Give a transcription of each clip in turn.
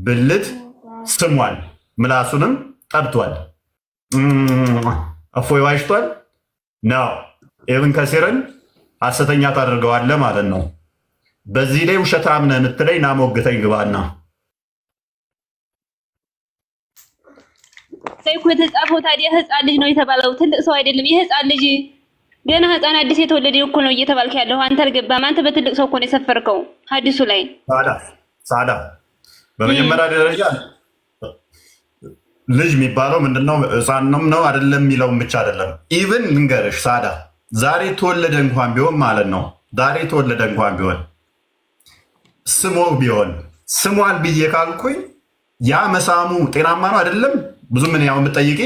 ብልት ስሟል፣ ምላሱንም ጠብቷል። እፎይ ዋሽቷል ነው። ኢብን ከሲርን ሐሰተኛ ታደርገዋለህ ማለት ነው። በዚህ ላይ ውሸታም ነህ የምትለኝ ና ሞግተኝ ግባና ሰይኩ የተጻፈው ታዲያ ህፃን ልጅ ነው የተባለው፣ ትልቅ ሰው አይደለም። የህፃን ልጅ ገና ህፃን አዲስ የተወለደ እኮ ነው እየተባልክ ያለው። አንተ አልገባም። አንተ በትልቅ ሰው እኮ ነው የሰፈርከው ሐዲሱ ላይ። ሳዳ በመጀመሪያ ደረጃ ልጅ የሚባለው ምንድነው? ህፃንም ነው አይደለም የሚለውም ብቻ አይደለም። ኢቭን ልንገርሽ ሳዳ፣ ዛሬ ተወለደ እንኳን ቢሆን ማለት ነው፣ ዛሬ ተወለደ እንኳን ቢሆን ስሞ ቢሆን ስሟል ብዬ ካልኩኝ ያ መሳሙ ጤናማ ነው አይደለም? ብዙ ምን ያው የምጠይቂ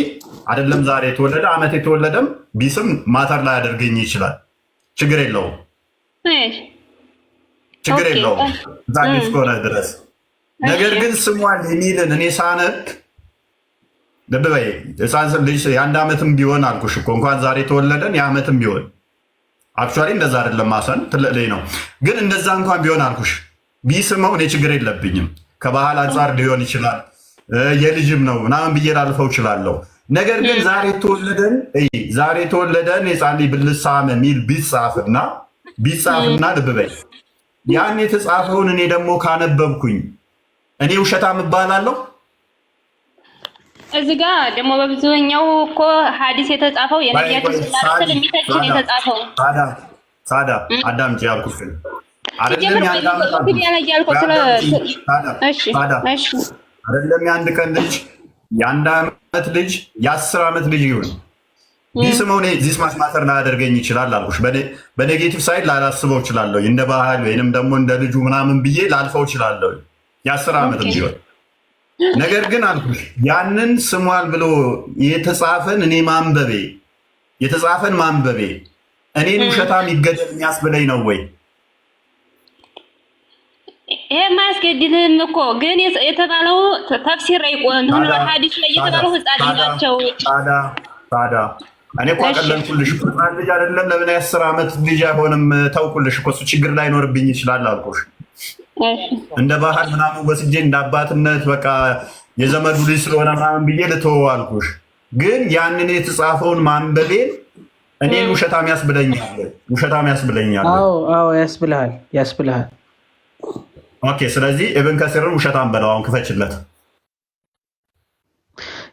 አይደለም። ዛሬ የተወለደ አመት የተወለደም ቢስም ማተር ላይ ያደርገኝ ይችላል። ችግር የለውም፣ ችግር የለውም እዛ እስከሆነ ድረስ። ነገር ግን ስሟል የሚልን እኔ ሳነብ ልብ በይ፣ ልጅ የአንድ ዓመትም ቢሆን አልኩሽ እኮ እንኳን ዛሬ የተወለደን የዓመትም ቢሆን አክቹዋሊ እንደዛ አይደለም። ማሰን ትልቅ ልጅ ነው። ግን እንደዛ እንኳን ቢሆን አልኩሽ ቢስመው እኔ ችግር የለብኝም። ከባህል አንጻር ሊሆን ይችላል የልጅም ነው ምናምን ብዬ ላልፈው እችላለሁ። ነገር ግን ዛሬ ተወለደን የጻን ብልት ሳመ የሚል ቢጻፍና ልብ በይ ያን የተጻፈውን እኔ ደግሞ ካነበብኩኝ እኔ ውሸታም እባላለሁ? እዚህ ጋር ደግሞ በብዙኛው እኮ ሐዲስ የተጻፈው የነቢያችን ስላል የሚተችን የተጻፈው ሳዳ አዳምጪ ያልኩሽን አይደለም። የአንድ ቀን ልጅ የአንድ ዓመት ልጅ የ10 ዓመት ልጅ ይሁን ቢስመው ዚስ ማስማተር ላያደርገኝ ይችላል አልኩሽ። በኔጌቲቭ ሳይድ ላላስበው እችላለሁ፣ እንደ ባህል ወይንም ደግሞ እንደ ልጁ ምናምን ብዬ ላልፈው እችላለሁ የ10 ዓመት ቢሆን። ነገር ግን አልኩሽ ያንን ስሟል ብሎ የተጻፈን ማንበቤ እኔን ውሸታም ይገደል የሚያስብለኝ ነው ወይ? ይሄ ማስገድልህም እኮ ግን የተባለው ተፍሲር ላይ ቆን ሆነ ሐዲስ ላይ የተባለው ህፃን ናቸው። ታዳ እኔ እኮ አቀለልኩልሽ እኮ ልጅ አይደለም። ለምን 10 ዓመት ልጅ አይሆንም? ተውኩልሽ እኮ እሱ ችግር ላይኖርብኝ ይችላል አልኩሽ። እንደ ባህል ምናምን ወስጄ እንደ አባትነት በቃ የዘመዱ ልጅ ስለሆነ ምናምን ብዬ ልተወው አልኩሽ። ግን ያንን የተጻፈውን ማንበቤን እኔን ውሸታም ያስብለኛል። አዎ ያስብልሃል። ኦኬ፣ ስለዚህ ኢብን ከሲርን ውሸታም በለው። አሁን ክፈችለት።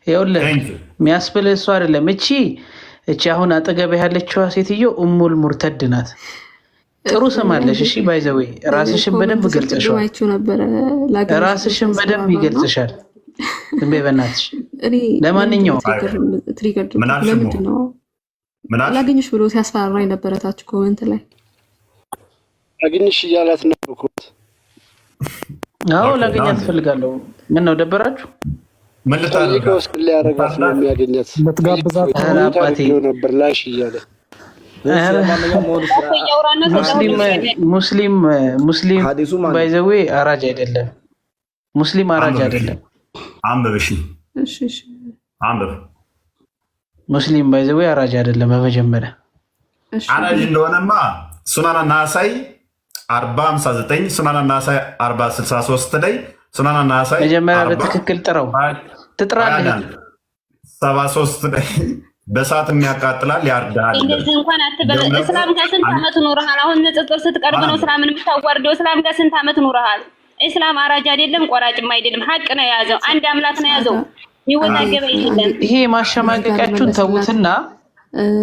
ይኸውልህ የሚያስብልህ እሱ አይደለም። እቺ አሁን አጠገብ ያለችዋ ሴትዮ ኡሙል ሙርተድ ናት። ጥሩ ስም አለሽ። እሺ ባይዘዌ ራስሽን በደንብ ገልጽሻል። ራስሽን በደንብ ይገልጽሻል። ዝም በይ በእናትሽ። ለማንኛውም ላገኝሽ ብሎ ሲያስፈራራኝ ነበረ ታች ኮሜንት ላይ ላገኝሽ እያላት ነበርኩት። አዎ ላገኛት እፈልጋለሁ። ምን ነው ደበራችሁ? ምን ልታደርገው ሊያረጋት ነው የሚያገኛት? ልትጋብዛት ነበር ላሽ እያለ ሙስሊም ባይዘዌ አራጅ አይደለም። ሙስሊም አራጅ አይደለም። አንብብ። እሺ አንብብ። ሙስሊም ባይዘዌ አራጅ አይደለም። በመጀመሪያ አራጅ እንደሆነማ ሱናና ናሳይ 4059 ሱናና ናሳይ 4063 ላይ ሱናና ናሳይ መጀመሪያ በትክክል ጥራው ትጥራለህ 73 ላይ በሰዓት የሚያቃጥላል ያርዳል። እንደዚህ እንኳን አትበል። እስላም ጋር ስንት ዓመት ኖርሃል? አሁን ንጽጽር ስትቀርብ ነው እስላምን የምታዋርደው። እስላም ጋር ስንት ዓመት ኖርሃል? እስላም አራጅ አይደለም፣ ቆራጭም አይደለም። ሀቅ ነው የያዘው። አንድ አምላክ ነው የያዘው። ይወዛገበ አይደለም። ይሄ ማሸማቀቂያችሁን ተውትና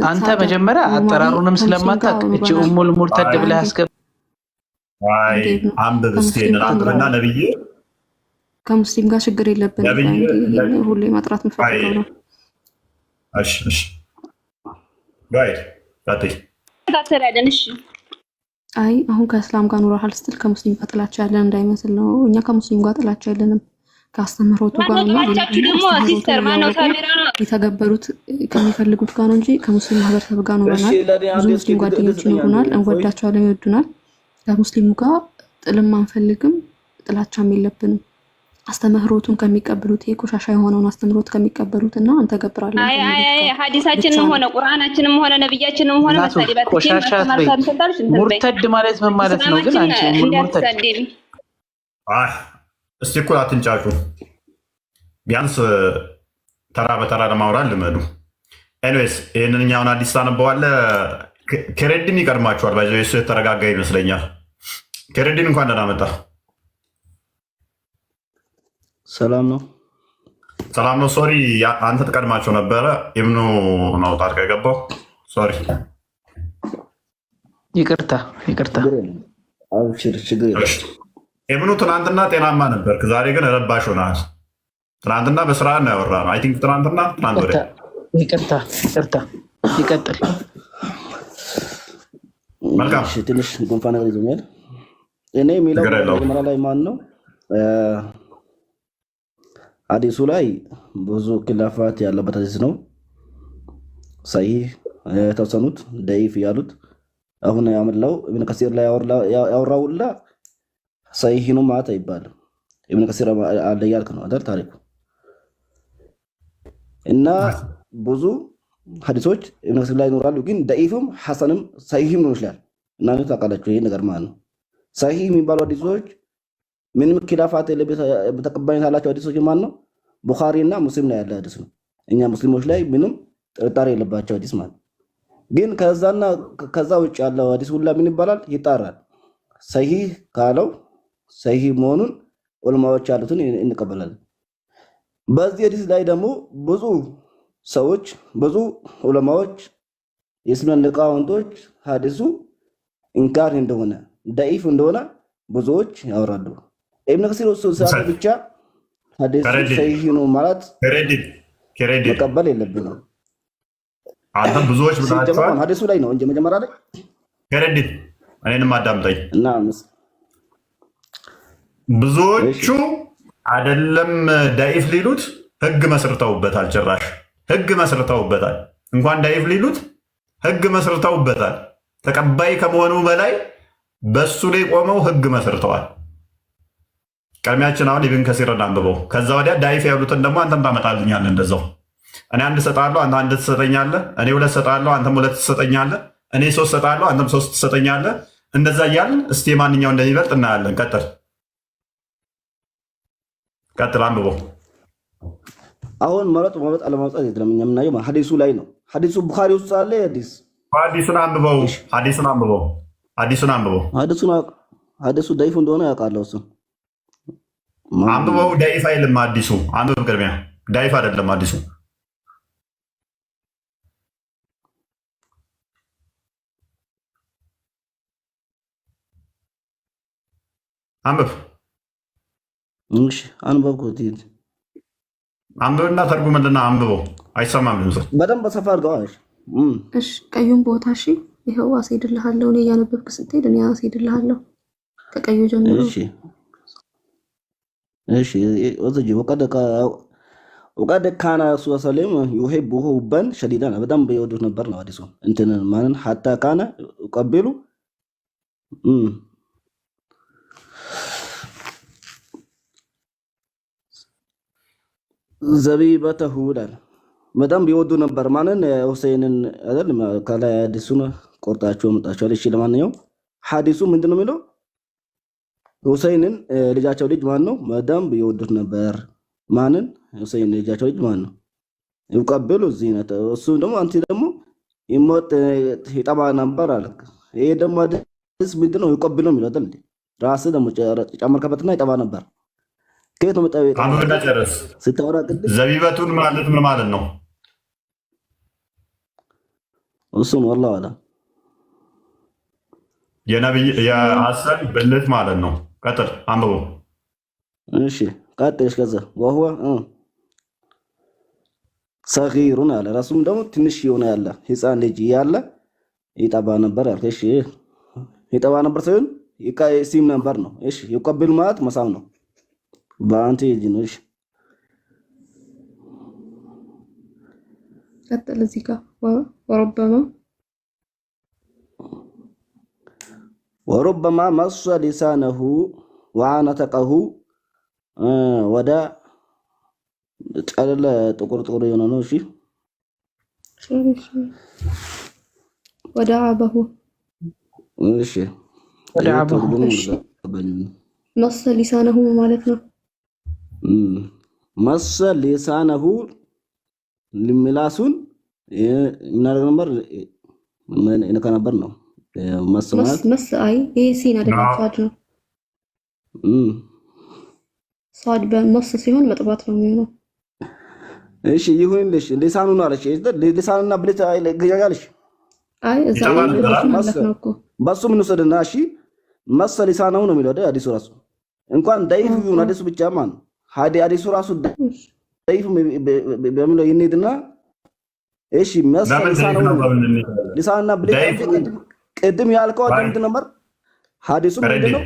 አንተ መጀመሪያ አጠራሩንም ስለማታውቅ እቺ ኡሙል ሙርተድ ብለህ አስገባ። አይ አንብብ እስኪ አንብብና ነብዬ ከሙስሊም ጋር ችግር የለብንም። ሁሌ ማጥራት የምፈልገው ነው። እሺ ጋይድ ታተራደን። እሺ አይ አሁን ከእስላም ጋር ኑረሃል ስትል ከሙስሊም ጋር ጥላቻ ያለን እንዳይመስል ነው። እኛ ከሙስሊም ጋር ጥላቻ የለንም። ከአስተምህሮቱ ጋር ነው የተገበሩት ከሚፈልጉት ጋር ነው እንጂ ከሙስሊም ማህበረሰብ ጋር ኖረናል። ብዙ ሙስሊም ጓደኞች ይኖሩናል፣ እንወዳቸዋለን፣ ይወዱናል። ከሙስሊሙ ጋር ጥልም አንፈልግም፣ ጥላቻም የለብንም። አስተምህሮቱን ከሚቀበሉት የቆሻሻ የሆነውን አስተምህሮት ከሚቀበሉት እና እንተገብራለን። አይ ሐዲሳችንም ሆነ ቁርአናችንም ሆነ ነብያችንም ሆነ መሳሊባት ሙርተድ ማለት ምን ማለት ነው? ግን አንቺ ሙርተድ እስቲ እኮ አትንጫጩ። ቢያንስ ተራ በተራ ለማውራት ልመዱ። ኤኒዌይስ ይህንን እኛውን አዲስ ታነበዋለህ። ከሬድን ይቀድማችኋል። ባይዘ እሱ የተረጋጋ ይመስለኛል። ከሬድን እንኳን ደህና መጣ። ሰላም ነው፣ ሰላም ነው። ሶሪ አንተ ትቀድማቸው ነበረ። ኢብኑ ነው ጣልቃ የገባው። ሶሪ፣ ይቅርታ። አብሽር፣ ችግር የለም። ኢብኑ ትናንትና ጤናማ ነበርክ፣ ዛሬ ግን ረባሽ ሆነሃል። ትናንትና በስራ ነው ያወራነው። አይ ቲንክ ትናንት ወዲያ። ይቅርታ፣ ይቀጥል። መልካም። ትንሽ ጉንፋን ነገር ይዞኛል። እኔ የሚለው መጀመሪያ ላይ ማን ነው ሐዲሱ ላይ ብዙ ክላፋት ያለበት ሐዲስ ነው። ሰሂህ የተወሰኑት ደኢፍ ያሉት አሁን ያመላው ኢብኑ ከሲር ላይ ያወራውላ ሰሂህ ነው ማለት አይባልም። ኢብኑ ከሲር አለ ያልክ ነው አይደል ታሪኩ። እና ብዙ ሐዲሶች ኢብኑ ከሲር ላይ ይኖራሉ፣ ግን ደኢፍም ሐሰንም ሰሂህም ነው ይችላል። እና ነው ታውቃላችሁ ይሄ ነገር ማለት ነው። ሰሂህ የሚባሉ ሐዲሶች ምንም ክላፋት በተቀባይነት ያላቸው ሐዲሶች ማለት ነው ቡኻሪ እና ሙስሊም ላይ ያለ ሐዲስ ነው። እኛ ሙስሊሞች ላይ ምንም ጥርጣሬ የለባቸው ሐዲስ ማለት ግን ከዛ ውጭ ያለው ሐዲስ ሁላ ምን ይባላል? ይጣራል። ሰሂህ ካለው ሰሂህ መሆኑን ዑለማዎች ያሉትን እንቀበላለን። በዚህ ሐዲስ ላይ ደግሞ ብዙ ሰዎች ብዙ ዑለማዎች የእስልምና ሊቃውንቶች ሐዲሱ ኢንካር እንደሆነ ደኢፍ እንደሆነ ብዙዎች ያወራሉ። ኢብኑ ከሲር ሰዓት ብቻ ሐዲሱ ሰሂህ ነው ማለት መቀበል የለብንም። አንተም ብዙዎች ብላችኋል። ሐዲሱ ላይ ነው እንጂ መጀመሪያ ላይ ከረዲት እኔንም አዳምጠኝ እና ብዙዎቹ አይደለም ደኢፍ ሊሉት ህግ መስርተውበታል። ጭራሽ ህግ መስርተውበታል። እንኳን ደኢፍ ሊሉት ህግ መስርተውበታል። ተቀባይ ከመሆኑ በላይ በሱ ላይ ቆመው ህግ መስርተዋል። ቀድሚያችን አሁን ኢብኑ ከሲርን አንብበው፣ ከዛ ወዲያ ዳይፍ ያሉትን ደግሞ አንተም ታመጣልኛለህ። እንደዛው እኔ አንድ ሰጣለሁ፣ አንተ አንድ ትሰጠኛለህ። እኔ ሁለት ሰጣለሁ፣ አንተም ሁለት ትሰጠኛለህ። እኔ ሶስት ሰጣለሁ፣ አንተም ሶስት ትሰጠኛለህ። እንደዛ እያልን እስቲ ማንኛው እንደሚበልጥ እናያለን። ቀጥል አንብበው። አሁን መረጥ አለማውጣት የለም። እኛ የምናየው ሐዲሱ ላይ ነው። ሐዲሱ ቡኻሪ ውስጥ አለ። ሐዲሱን አንብበው። ሐዲሱ ደኢፍ እንደሆነ ያውቃለሁ እሱ አንብበው። ዳይፍ አይልም አዲሱ። አንብብ ቅድሚያ። ዳይፍ አይደለም አዲሱ። አንብብ። እሺ አንብበውት። አንብብና ተርጉምልና አንብበው። አይሰማም ድምፅ። በደንብ በሰፋ አድርገው። እሺ ቀዩን ቦታ እሺ፣ ይኸው አስሄድልሃለሁ። እኔ እያነበብክ ስትሄድ እኔ አስሄድልሃለሁ ከቀዩ ጀምሮ። እሺ ወዘጂ ወቀደ ካና ረሱል ሰለላሁ ዩሂቡሁ ሁበን ሸዲዳን በጣም በይወዱት ነበር ነው ሐዲሱ እንትን ማንን ሐታ ካና ቀበሉ ዘቢበተሁ ይላል። በጣም ቢወዱ ነበር ማንን ሁሴንን አይደል? ከላይ ሐዲሱን ቆርጣቸው መጣቸው። እሺ ለማንኛውም ሐዲሱ ምንድነው የሚለው? ሁሴንን ልጃቸው ልጅ ማን ነው? በጣም ቢወዱት ነበር ማንን? ሁሴን ልጃቸው ልጅ ማን ነው? ይቀበሉ ዚነት እሱ ደግሞ አንተ ደግሞ ይሞት ይጠባ ነበር አለ። ይሄ ደግሞ ሐዲስ ምንድነው? ይቀበሉ የሚለው አይደል? ራስ ደግሞ ጨመርከበትና ይጠባ ነበር። ከየት ነው መጣው? አንብብና ጨርስ። ስታወራ ቅድም ዘቢበቱን ማለት ምን ማለት ነው? እሱን ወላሂ አላ የነብይ የሐሰን ብልት ማለት ነው። ቀጥል አንብበው። እሺ ቀጥል። ከዛ ወህወ ሰጊሩን አለ። ራሱም ደግሞ ትንሽ የሆነ ያለ ህፃን ልጅ ያለ ይጠባ ነበር አለ። እሺ ይጠባ ነበር ሳይሆን ይቃሲም ነበር ነው። እሺ ይቀበል ማለት መሳም ነው። በአንተ ይጅኖሽ ቀጥል። እዚህ ጋር ወረበማ መሰ ሊሳነሁ ወአነተቀሁ ወደ ጨለለ ጥቁር የሆነ ነው። እሺ ወደ አበሁ እሺ ወደ አበሁ መሰ ሊሳነሁ ማለት ነው። መሰ ሊሳነሁ ምላሱን ምናደርግ ነበር እነካ ነበር ነው መስ አይ ይሄ ሲን አይደለም ሳድ ነው። ሳድ በመስ ሲሆን መጥባት ነው የሚሆነው። እሺ ይሁንልሽ። ሊሳኑ ነው አለሽ። ሊሳኑና ብልት አይገያያልሽ። አይ እዛ ማለት ነው እኮ በሱ ምን ወሰደና እሺ መሰ ሊሳኑ ነው የሚለው አዲሱ ራሱ እንኳን ዳይፍ ቢሆን አዲሱ ብቻ ማን አዲሱ ራሱ ዳይፍ በሚለው ይነድና እሺ መሰ ሊሳኑ ሊሳኑና ብልት ቅድም ያልከው ምንድን ነበር? ሐዲሱ ምንድን ነው?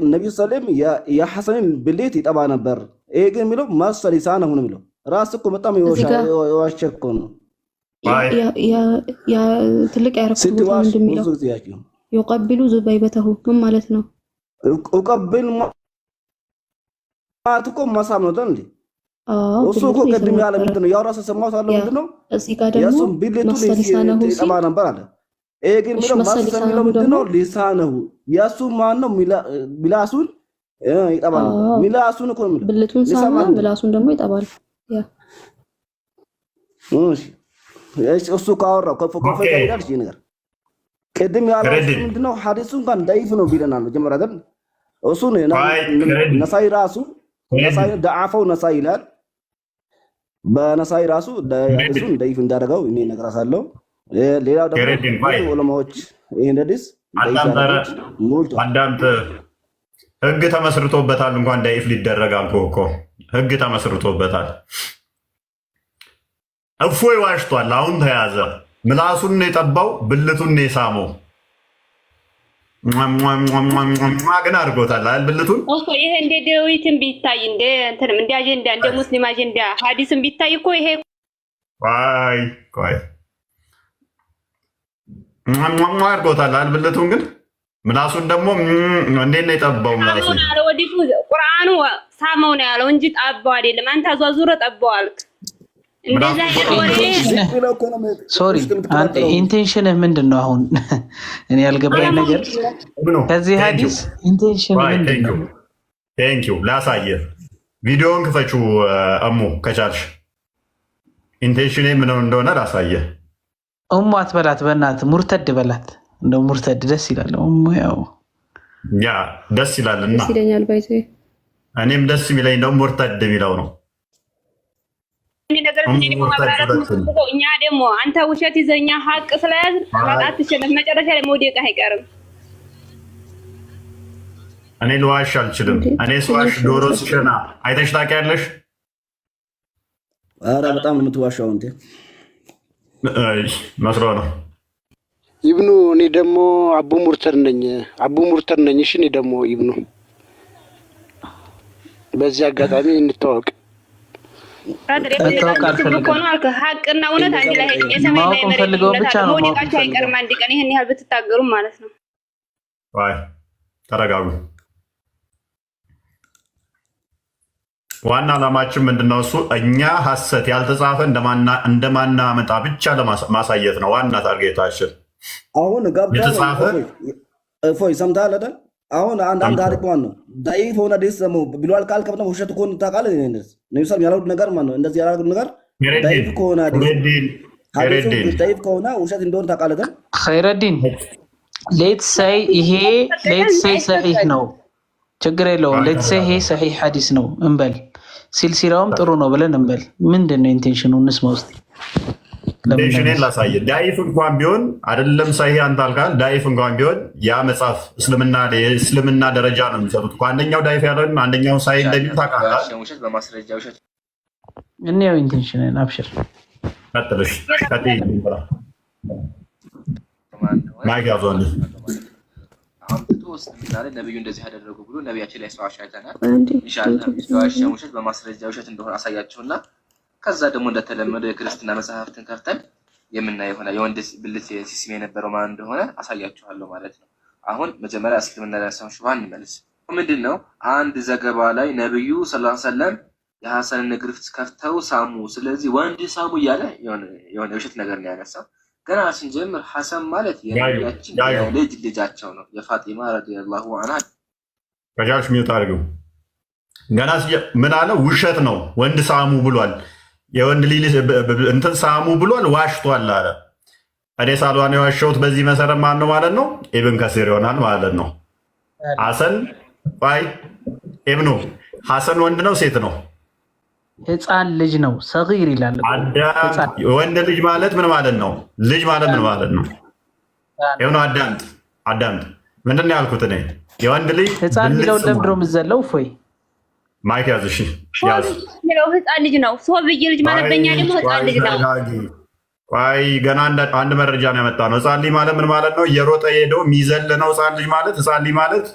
ነብዩ ሰለላሁ የሐሰንን ብልት ይጠባ ነበር። ይሄ ግን የሚለው መሰ ሊሳኑ ነው የሚለው ራስ እኮ በጣም የዋሸኮ ነው። ያ ትልቅ ያረፈው እንደሚለው ይቀበሉ ዙባይበተሁ ምን ማለት ነው? ይቀበል ማለት እኮ መሳም ነው እንዴ? እሱ እኮ ቅድም ያለ ምንድን ነው? ያው ራስ ሰማሁት አለ ምንድን ነው? እዚህ ጋር ደግሞ ብልቱ ይጠባ ነበር አለ። ይሄ ግን የሚለው መሰ የሚለው ምንድን ነው? ሊሳነሁ ያሱ ማን ነው? ምላሱን ይጠባል። ምላሱን እኮ ነው ብልቱን ሳማ ምላሱን ደግሞ ይጠባል። እሱ ካወራው ከፎከፈ ይላል እሺ ነገር ቅድም ያለው ምንድነው? ሐዲሱ እንኳን ዳይፍ ነው ቢለናል ጀመረ አይደል? እሱ ነሳይ ራሱ ነሳይ ዳዓፈው ነሳይ ይላል። በነሳይ ራሱ ሐዲሱን ዳይፍ እንዳደረገው እኔ እነግራታለሁ። ሌላው ደግሞ ዑለማዎች ይሄን ሐዲስ አዳምጥ ህግ ተመስርቶበታል። እንኳን ዳይፍ ሊደረግ አልኩ እኮ ህግ ተመስርቶበታል። እፎይ ዋሽቷል። አሁን ተያዘ። ምላሱን ነው የጠባው፣ ብልቱን ነው የሳመው። ግን አድርጎታል አይደል? ብልቱን እኮ ይሄ እንደ ዳዊትን ቢታይ እንደ እንትንም እንደ አጀንዳ እንደ ሙስሊም አጀንዳ ሐዲስን ቢታይ እኮ ይሄ ቆይ አድርጎታል አይደል? ብልቱን ግን ምላሱን ደግሞ እንዴት ነው የጠባው? ምላሱን ወዲቱ ቁርአኑ ሳመው ነው ያለው እንጂ ጠባው አይደለም። አንተ አዟዙረ ጠባው አልክ። ሶሪ አንተ ኢንቴንሽንህ ምንድን ነው? አሁን እኔ ያልገባኝ ነገር ከዚህ ሐዲስ ኢንቴንሽን ምንድን ነው? ቴንኪው ላሳየህ። ቪዲዮውን ክፈችው እሙ ከቻልሽ ኢንቴንሽን ምን እንደሆነ ላሳየህ። እሙ አትበላት በእናትህ ሙርተድ በላት። እንደው ሙርተድ ደስ ይላል። እሙ ያው ያ ደስ ይላልና ደስ ይለኛል። ባይዘ እኔም ደስ የሚለኝ ደግሞ ሙርተድ የሚለው ነው። እኛ ደግሞ አንተ ውሸት ይዘኛ ሀቅ ስለያዝ አትችልም። መጨረሻ ላይ መውደቅ አይቀርም። እኔ ልዋሽ አልችልም። እኔ ስዋሽ ዶሮ ስሸና አይተሽ ታውቂያለሽ? ኧረ በጣም ነው የምትዋሻው እንዴ! መስሎ ነው ይብኑ። እኔ ደግሞ አቡ ሙርተድ ነኝ። እሺ እኔ ደግሞ ይብኑ። በዚህ አጋጣሚ እንተዋወቅ። ሀቅና እውነት አንድ ላይ የሰማይ ላይ መውደቃቸው አይቀርም አንድ ቀን። ይህን ያህል ብትታገሩ ማለት ነው። ተረጋጉ። ዋና ዓላማችን ምንድነው? እሱ እኛ ሐሰት ያልተጻፈ እንደማናመጣ ብቻ ለማሳየት ነው ዋና ታርጌታችን። አሁን የተጻፈ እፎይ ሰምተሃል አይደል? አሁን አንድ ታሪክ ማን ነው ዳይፍ ሆነ ደስ ደግሞ ብሏል ካልከ በጣም ውሸት እኮ ታውቃለህ። ነው ሰው ያለው ነገር ማን ነው እንደዚህ ያለው ነገር ዳይፍ ከሆነ ዳይፍ ከሆነ ውሸት እንደሆነ ታውቃለህ። ኸይረዲን ሌትስ ሴይ ይሄ ሌትስ ሴይ ሰሂህ ነው፣ ችግር የለውም። ሌትስ ሴይ ይሄ ሰሂህ ሐዲስ ነው እንበል፣ ሲልሲላውም ጥሩ ነው ብለን እንበል። ምንድን ነው ኢንቴንሽኑ? እንስማ ውስጥ ኢንቴንሽኔን ላሳየ። ዳይፍ እንኳን ቢሆን አይደለም ሰሂህ አንተ አልካል። ዳይፍ እንኳን ቢሆን ያ መጽሐፍ እስልምና ደረጃ ነው የሚሰጡት። አንደኛው ዳይፍ ያለን አንደኛው ሰሂህ እንደሚል ታውቃለህ። እኔው ኢንቴንሽኔን አብሽር ቀጥልሽ ቀጥይ ማይጋዞን ነብዩ እንደዚህ ያደረጉ ብሎ ነብያችን ላይ ሰዋሽ አይተናል። ኢንሻአላህ ሰዋሽ ውሸት በማስረጃ ውሸት እንደሆነ አሳያችሁና ከዛ ደግሞ እንደተለመደው የክርስትና መጽሐፍትን ከፍተን የምናየው ይሆናል። የወንድ ብልት ሲስም የነበረው ማን እንደሆነ አሳያችኋለሁ ማለት ነው። አሁን መጀመሪያ እስልምና ላይ ሹብሃን እንመልስ። ምንድነው? አንድ ዘገባ ላይ ነብዩ ሰለላሁ ዐለይሂ ወሰለም የሐሰንን እግር ከፍተው ሳሙ፣ ስለዚህ ወንድ ሳሙ እያለ የሆነ የውሸት ነገር ነው ያነሳው። ገና ስንጀምር ሐሰን ማለት የነቢያችን ልጃቸው ነው፣ የፋጢማ ረዲየላሁ ዐንሃ። ከጃልሽ ሚውት አድርገው ገና ምን አለ? ውሸት ነው ወንድ ሳሙ ብሏል። የወንድ ልጅ እንትን ሳሙ ብሏል፣ ዋሽቷል አለ። እኔ ሳልዋን የዋሸሁት በዚህ መሰረት ማን ነው ማለት ነው? ኢብን ከሲር ይሆናል ማለት ነው። ሐሰን ባይ ኢብኑ ሐሰን ወንድ ነው ሴት ነው? ህፃን ልጅ ነው። ሰጊር ይላል። ወንድ ልጅ ማለት ምን ማለት ነው? ልጅ ማለት ምን ማለት ነው? ኢብኑ አዳምጥ። ምንድን ነው ያልኩት እኔ? የወንድ ልጅ ህፃን የሚለውን ለምንድን ነው የምትዘለው? እፎይ ማይክ ያዝ። እሺ ያዝ። ህፃን ልጅ ነው። ሶብይ ልጅ ማለት በእኛ ደግሞ ህፃን ልጅ ነው። ቆይ ገና አንድ መረጃ ነው ያመጣ ነው። ህፃን ልጅ ማለት ምን ማለት ነው? እየሮጠ ሄዶ የሚዘል ነው ህፃን ልጅ ማለት። ህፃን ልጅ ማለት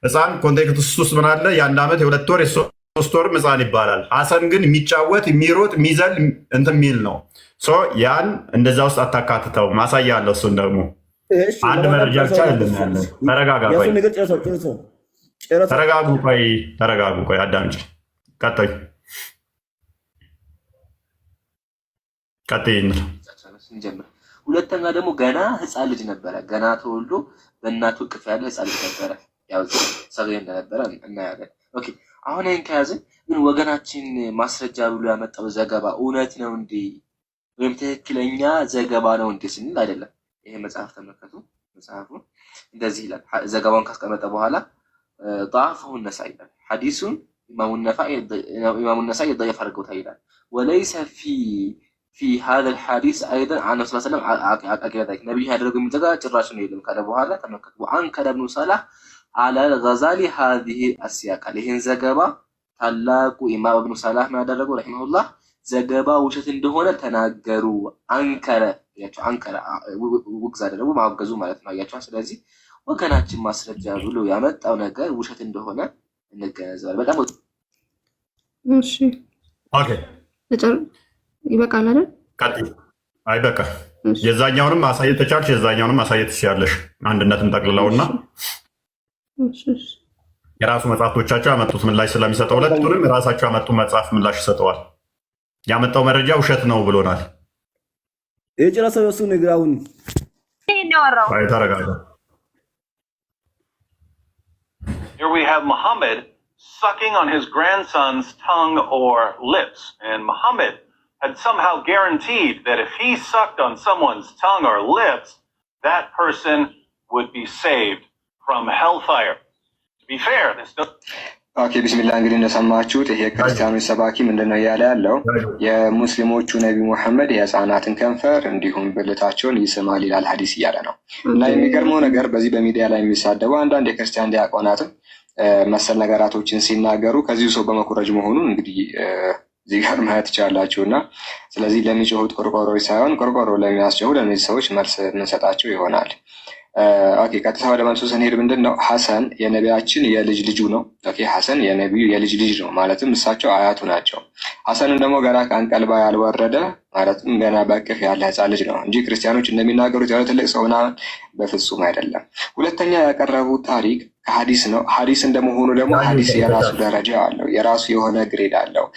ህፃን ኮንቴክስት ውስጥ ምን አለ? የአንድ ዓመት የሁለት ወር የሶስት ወርም ህፃን ይባላል። ሐሰን ግን የሚጫወት የሚሮጥ የሚዘል እንትን የሚል ነው። ያን እንደዛ ውስጥ አታካትተው። ማሳያ አለው። እሱን ደግሞ አንድ መረጃ ብቻ አይደለም ያለው። ተረጋጉ። ቆይ አዳምጪ። ቀጥይ። ሁለተኛ ደግሞ ገና ህፃን ልጅ ነበረ። ገና ተወልዶ በእናቱ እቅፍ ያለ ህፃን ልጅ ነበረ። ያው ሰገይ እንደነበረ እናያለን። ኦኬ አሁን ይህን ከያዝን ግን ወገናችን ማስረጃ ብሎ ያመጣው ዘገባ እውነት ነው እንዴ ወይም ትክክለኛ ዘገባ ነው እንዴ ስንል አይደለም። ይሄ መጽሐፍ ተመልከቱ። መጽሐፉ እንደዚህ ይላል። ዘገባውን ካስቀመጠ በኋላ ضعفه النسائي حديث إمام النسائي ضعيف አድርገውታል ይላል። وليس في هذا الحديث أيضا عن النبي صلى الله عليه وسلم አቀረበ ነብዩ ያደረገው የሚጠጋ ጭራሽ ነው የለም ካለ በኋላ ተመልከቱ። وأنكر ابن صلاح على الغزالي هذه السياق ይሄን ዘገባ ታላቁ ኢማም ኢብኑ ሰላህ ያደረገው ረሂመሁላህ ዘገባ ውሸት እንደሆነ ተናገሩ። አንከረ ውግዝ አደረጉ፣ ማወገዙ ማለት ነው። አያችሁ። ስለዚህ ወገናችን ማስረጃ ብሎ ያመጣው ነገር ውሸት እንደሆነ እንገነዘባለን። በጣም እሺ፣ ኦኬ፣ ይበቃል አይደል? አይበቃ። የዛኛውንም ማሳየት ተቻልሽ፣ የዛኛውንም ማሳየት ትችያለሽ። አንድነትን ጠቅልለውና የራሱ መጽሐፍቶቻቸው ያመጡት ምላሽ ስለሚሰጠው ሁለቱንም የራሳቸው ያመጡ መጽሐፍ ምላሽ ይሰጠዋል። ያመጣው መረጃ ውሸት ነው ብሎናል። የጨረሰው የሱ ነገር አሁን ተረጋጋ። Here we have Muhammad sucking on his grandson's tongue or lips, and Muhammad had somehow guaranteed that if he sucked on someone's tongue or lips, that person would be saved from hellfire. To be fair, this ኦኬ ቢስሚላህ። እንግዲህ እንደሰማችሁት ይሄ ክርስቲያኖች ሰባኪ ምንድነው እያለ ያለው? የሙስሊሞቹ ነቢ ሙሐመድ የህፃናትን ከንፈር እንዲሁም ብልታቸውን ይስማል ይላል ሐዲስ እያለ ነው። እና የሚገርመው ነገር በዚህ በሚዲያ ላይ የሚሳደቡ አንዳንድ የክርስቲያን ዲያቆናትም መሰል ነገራቶችን ሲናገሩ ከዚሁ ሰው በመኩረጅ መሆኑን እንግዲህ እዚህ ጋር ማየት ትችላላችሁ። እና ስለዚህ ለሚጮሁት ቆርቆሮች ሳይሆን ቆርቆሮ ለሚያስጮሁ ለእነዚህ ሰዎች መልስ የምንሰጣቸው ይሆናል። ኦኬ ቀጥታ ወደ መልሱ ስንሄድ ምንድን ነው ሐሰን የነቢያችን የልጅ ልጁ ነው። ኦኬ ሐሰን የነቢዩ የልጅ ልጅ ነው ማለትም እሳቸው አያቱ ናቸው። ሐሰንን ደግሞ ገና ከአንቀልባ ያልወረደ ማለትም ገና በእቅፍ ያለ ህፃን ልጅ ነው እንጂ ክርስቲያኖች እንደሚናገሩት ያለ ትልቅ ሰው ምናምን በፍጹም አይደለም። ሁለተኛ ያቀረቡት ታሪክ ከሐዲስ ነው። ሐዲስ እንደመሆኑ ደግሞ ሐዲስ የራሱ ደረጃ አለው፣ የራሱ የሆነ ግሬድ አለው።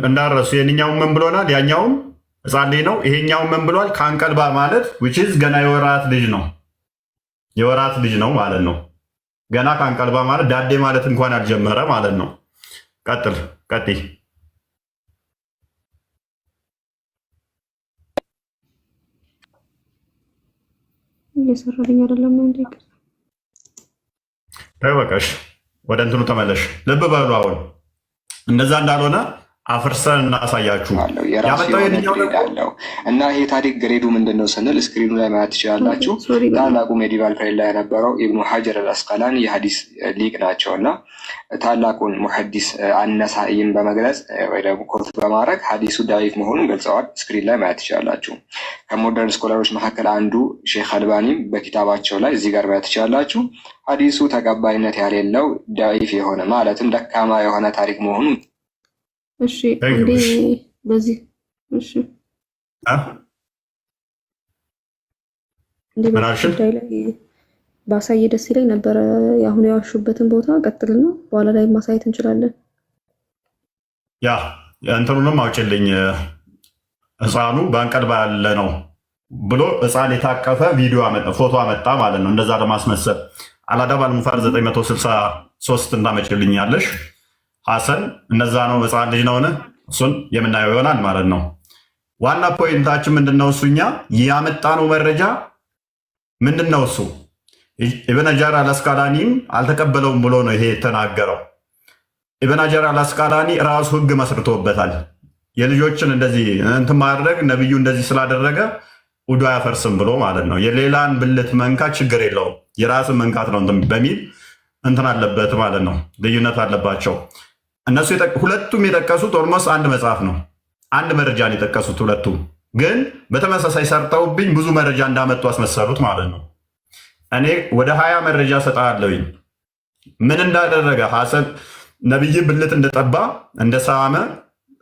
እንዳረሱ የኛውን ምን ብሎናል? ያኛውም ህፃን ልጅ ነው። ይሄኛው ምን ብሏል? ከአንቀልባ ማለት which is ገና የወራት ልጅ ነው። የወራት ልጅ ነው ማለት ነው። ገና ከአንቀልባ ማለት ዳዴ ማለት እንኳን አልጀመረ ማለት ነው። ቀጥይ። እየሰራልኝ አይደለም ነው እንዴ? ተበቃሽ። ወደ እንትኑ ተመለሽ። ልብ በሉ አሁን እንደዛ እንዳልሆነ አፍርሰን እናሳያችሁ። ያመጣው የትኛው ነው? እና ይሄ ታሪክ ግሬዱ ምንድነው ስንል ስክሪኑ ላይ ማየት ትችላላችሁ። ታላቁ ሜዲቫል ፔሪድ ላይ የነበረው ኢብኑ ሐጀር አልአስቀላኒ የሐዲስ ሊቅ ናቸው። እና ታላቁን ሙሐዲስ አነሳኢን በመግለጽ ወይ ደግሞ ኮርት በማድረግ ሐዲሱ ዳይፍ መሆኑን ገልጸዋል። ስክሪን ላይ ማየት ትችላላችሁ። ከሞደርን ስኮላሮች መካከል አንዱ ሼክ አልባኒም በኪታባቸው ላይ እዚህ ጋር ማየት ትችላላችሁ። ሐዲሱ ተቀባይነት ያሌለው ዳይፍ የሆነ ማለትም ደካማ የሆነ ታሪክ መሆኑን እሺ እንዴ በዚህ እሺ እንዴ ባሳየ ደስ ይለኝ ነበረ። አሁን ያዋሹበትን ቦታ ቀጥልና በኋላ ላይ ማሳየት እንችላለን። ያ እንትኑንም አውጭልኝ ህፃኑ በአንቀልባ ያለ ነው ብሎ ህፃን የታቀፈ ቪዲዮ ፎቶ አመጣ ማለት ነው። እንደዛ ለማስመሰል አልአዳብ አልሙፋረድ 963 እንዳመጭልኛለሽ ሐሰን እነዛ ነው ሕፃን ልጅ ነውን? እሱን የምናየው ይሆናል ማለት ነው። ዋና ፖይንታችን ምንድነው? እሱኛ ያመጣነው መረጃ ምንድነው? እሱ ኢብን ሐጀር አልአስቀላኒም አልተቀበለውም ብሎ ነው ይሄ የተናገረው። ኢብን ሐጀር አልአስቀላኒ ራሱ ህግ መስርቶበታል። የልጆችን እንደዚህ እንትን ማድረግ ነብዩ እንደዚህ ስላደረገ ውዱ አያፈርስም ብሎ ማለት ነው። የሌላን ብልት መንካት ችግር የለውም የራስን መንካት ነው በሚል እንትን አለበት ማለት ነው። ልዩነት አለባቸው እነሱ። ሁለቱም የጠቀሱት ኦልሞስት አንድ መጽሐፍ ነው፣ አንድ መረጃን የጠቀሱት ሁለቱም ግን በተመሳሳይ ሰርተውብኝ ብዙ መረጃ እንዳመጡ አስመሰሉት ማለት ነው። እኔ ወደ 20 መረጃ ሰጣለሁኝ ምን እንዳደረገ ሐሰን ነብይ ብልት እንደጠባ እንደሳመ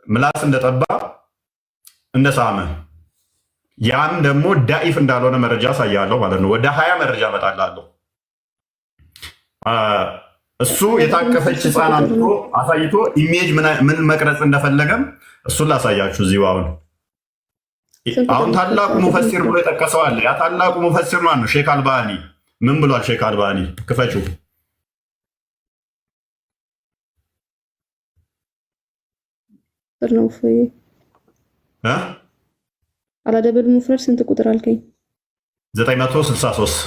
ምላስ እንደጠባ እንደሳመ ያም ደግሞ ዳኢፍ እንዳልሆነ መረጃ አሳያለሁ ማለት ነው። ወደ 20 መረጃ እመጣላለሁ። እሱ የታቀፈች ህፃን አምጥቶ አሳይቶ ኢሜጅ ምን መቅረጽ እንደፈለገም እሱን ላሳያችሁ እዚሁ አሁን ታላቁ ሙፈሲር ብሎ የጠቀሰው አለ። ያ ታላቁ ሙፈሲር ማን ነው? ሼክ አልባኒ ምን ብሏል? ሼክ አልባኒ ክፈቹ። ነው ፈይ አልአዳብ አልሙፍረድ ስንት ቁጥር አልከኝ? 963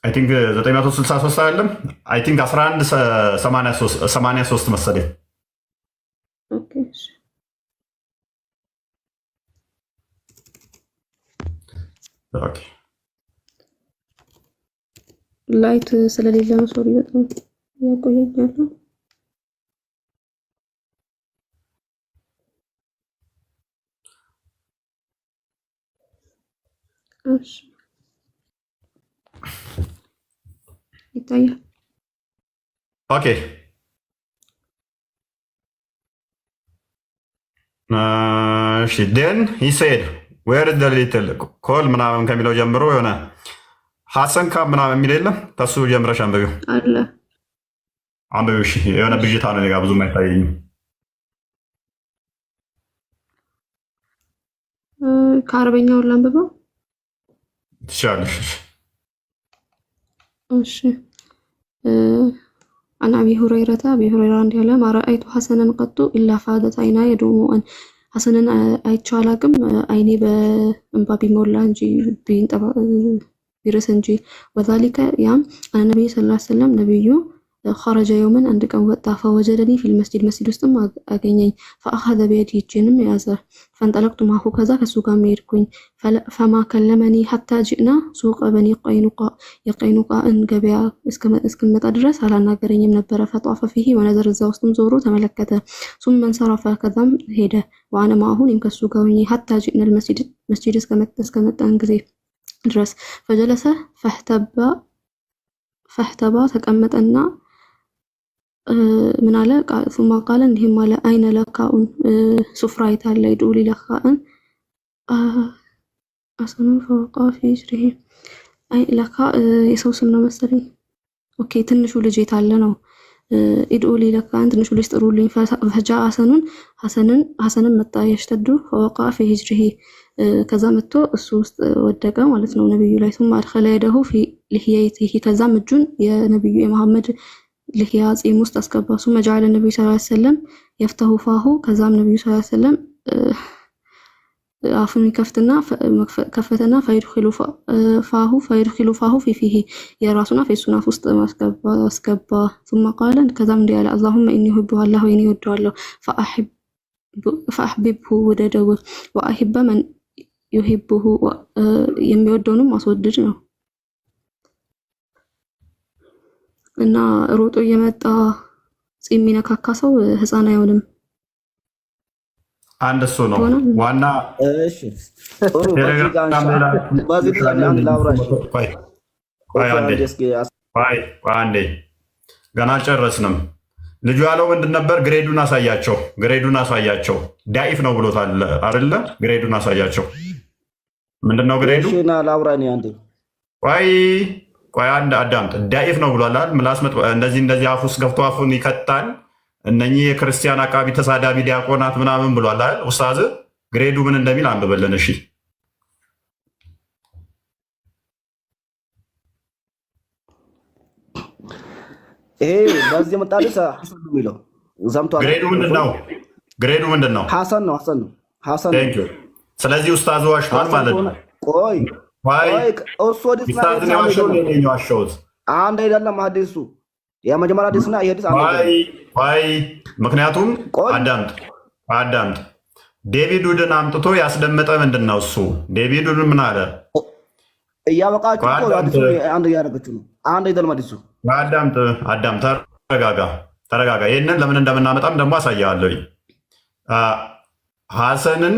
አይ ቲንክ 963 አይደለም። አይ ቲንክ 1183 መሰለኝ። ኦኬ ኦኬ ላይት ስለሌለ ነው። ሶሪ በጣም ያቆየኛል። እሺ ይታያል። ኦኬ እሺ ዴን ሂ ሴድ ዌር ኢዝ ዘ ሊትል ኮል ምናምን ከሚለው ጀምሮ የሆነ ሐሰን ካብ ምናምን የሚል የለም። ተሱ ጀምረሽ አንብቢው አለ አንብቢው። እሺ የሆነ ብዥታ ነው ጋ ብዙም አይታየኝም። ከአረበኛው ላንብበው ትችላለሽ። እሺ አን አቢ ሁረይረታ አቢ ሁረይራ እንዲህ አለ ማ ረአይቱ ሐሰነን ቀጡ ኢላ ፋደት አይና የዱሙአን ሐሰንን አይቼው አላቅም አይኔ በእንባ ቢሞላ እንጂ ቢርስ እንጂ ወዛሊከ ያም አነ ነብዩ ሰለላሁ ዐለይሂ ወሰለም ነብዩ خرج يوما عند كان وጣ فوجدني في المسجد مسجد ውስጥም አገኘኝ فاخذ بيدي እጄንም ያዘ فانطلقت معه ከዛ ከሱ ጋር ሄድኩኝ فما كلمني حتى جئنا سوق بني قينقاع የቀይኑቃን ገበያ እስከመጣ ድረስ አላናገረኝም ነበር فطاف فيه ونظر እዛ ውስጥም ዞሮ ተመለከተ ثم انصرف ከዛም ሄደ وانا معه ከሱ ጋር ሆኜ حتى جئنا المسجد مسجد እስከመጣን ጊዜ ድረስ فجلس فاحتبى ተቀመጠና ምን አለ ثم قال እንዲህም አለ አይነ ለካኡን ሱፍራ ይታለ ይዱሊ ለካኡን አሰኑ ፈውቃ ፊጅሪሂ አይ ለካ የሰው ስም ነው መሰለኝ። ኦኬ ትንሹ ልጅ የታለ ነው ኢዱሊ ለካኡን ትንሹ ልጅ ጥሩልኝ። ፈጃ ሐሰንን መጣ ያሽተዱ ፈውቃ ፊጅሪሂ ከዛ መጥቶ እሱ ውስጥ ወደቀ ማለት ነው ነብዩ ላይ ثم ادخل يده في لحيته ከዛም እጁን የነብዩ የመሐመድ ልህያ ጺም ውስጥ አስገባ። ثم جعل النبي صلى الله عليه وسلم يفتح فاه ከዛም ነብዩ صلى الله عليه وسلم አፉን ከፈተና فيدخل فاه في فيه የራሱና ፌሱና ውስጥ አስገባ። ثم قال ከዛም እንዲህ አለ اللهم اني احبه الله واني እወደዋለሁ فاحببه ወደደው واحب من يحبه የሚወደውንም ማስወደድ ነው። እና ሮጦ የመጣ ጺም የሚነካካ ሰው ህፃን አይሆንም። አንድ እሱ ነው ዋና። እሺ ጥሩ አንዴ ገና አልጨረስንም። ልጁ ያለው ምንድን ነበር? ግሬዱን አሳያቸው። ዳኢፍ ነው ብሎታል አይደለ? ግሬዱን አሳያቸው። ምንድነው ግሬዱ? ቆይ አንድ አዳምጥ። ዳኢፍ ነው ብሏል። ምላስ እንደዚህ አፍ ውስጥ ገብቶ አፉን ይከታል። እነኚህ የክርስቲያን አቃቢ ተሳዳቢ ዲያቆናት ምናምን ብሏል አይደል? ኡስታዝ ግሬዱ ምን እንደሚል አንብበልን። እሺ ይሄ በዚህ መጣልስ ሐሰን ነው የሚለው ሰምቷል። ግሬዱ ምንድን ነው? ግሬዱ ምንድን ነው? ሐሰን ነው። ሐሰን ነው። ሐሰን ቴንክ ዩ። ስለዚህ ኡስታዝ ዋሽቷል ማለት ነው። ቆይ እሱ ኡስታዝ ነው ዋሽው ነው ዋሽውት አንድ አይደለም ሐዲሱ የመጀመሪያ ሐዲስና ይሄ ሐዲስ አንድ ምክንያቱም አዳምጥ ዴቪድ ውድን አምጥቶ ያስደመጠ ምንድን ነው እሱ? ዴቪድ ውድን ምን አለ? እያወቃችሁ እኮ ሐዲሱ አንድ እያደረገችው ነው። አንድ አይደለም ሐዲሱ። አዳምጥ፣ ተረጋጋ። ይህንን ለምን እንደምናመጣም ደግሞ አሳያለሁ። ሐሰንን